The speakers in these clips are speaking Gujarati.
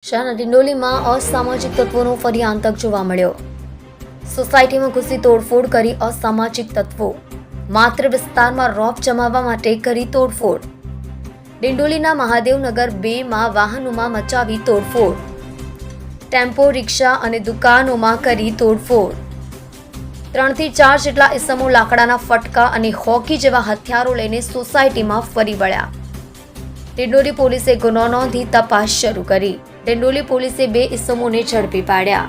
શહેરના ડિંડોલીમાં અસામાજિક તત્વોનો ફરી આતંક જોવા મળ્યો। સોસાયટીમાં ઘૂસી તોડફોડ કરી અસામાજિક તત્વો માત્ર વિસ્તારમાં રોપ જમાવવા માટે કરી તોડફોડ। ડિંડોલીના મહાદેવનગર 2 માં વાહનોમાં મચાવી તોડફોડ, ટેમ્પો, રિક્ષા અને દુકાનોમાં કરી તોડફોડ। 3 થી 4 જેટલા ઇસમો લાકડાના ફટકા અને હોકી જેવા હથિયારો લઈને સોસાયટીમાં ફરી વળ્યા। ડિંડોલી પોલીસે ગુનો નોંધી તપાસ શરૂ કરી। ડિંડોલી પોલીસે 2 ઇસમોને ઝડપી પાડ્યા।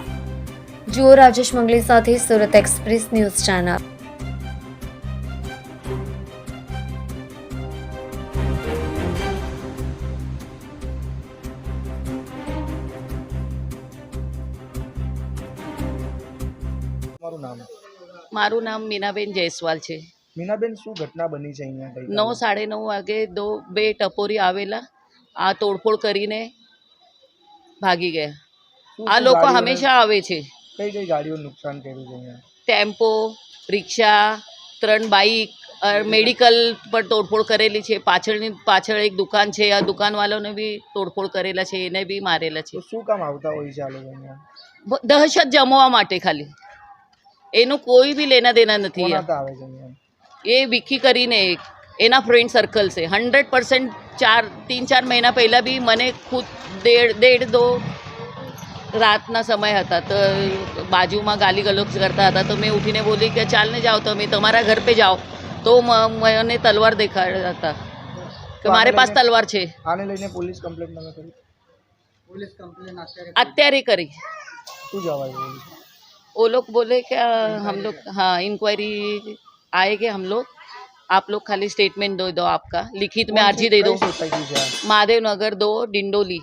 જુઓ રાજેશ મંગલી સાથે સુરત એક્સપ્રેસ ન્યૂઝ ચેનલ। તમારું નામ? મારું નામ મીનાબેન જયસ્વાલ છે। મીનાબેન, શું ઘટના બની છે અહીંયા ગઈકાલે? 9:30 વાગે બે ટપોરી આવેલા, આ તોડફોડ કરીને ભાગી ગયા। આ લોકો ગાડીઓને- હંમેશા આવે છે। કઈ કઈ ગાડીઓને નુકસાન કર્યું છે અહીંયા? ટેમ્પો, રિક્ષા, 3 બાઇક, મેડિકલ પર તોડફોડ કરેલી છે। પાછળ એક દુકાન છે, આ દુકાનવાળાને બી તોડફોડ કરેલા છે, એને બી મારેલા છે। તો શું કામ આવતા હોય છે આ લોકો અહીંયા? દહેશત જમાવવા માટે ખાલી, એનું કોઈ બી લેના દેના નથી। કોના હતા આવે છે અહીંયા? એ વિકી કરીને એના ફ્રેન્ડ સર્કલ છે। 100% 3-4 મહિના પહેલાં બી મને ખુદ 1:30-2 રાતના સમય હતા, તો બાજુમાં ગાલી ગલોચ કરતા હતા, તો મેં ઉઠીને બોલી કે ચાલને જાઓ તમે તમારા ઘર पे જાઓ, તો મને તલવાર દેખાડ્યા હતા કે મારે પાસ તલવાર છે। આને લઈને પોલીસ કમ્પ્લેન્ટ તમે કરી? અત્યારે કરી। શું જવાબ આવ્યો? वो लोग बोले क्या हम लोग, हाँ इंक्वायरी आएंगे हम लोग, आप लोग खाली स्टेटमेंट दे दो, आपका लिखित में अर्जी दे दो। सोसाइटी છે આ? महादेव नगर 2 डिंडोली।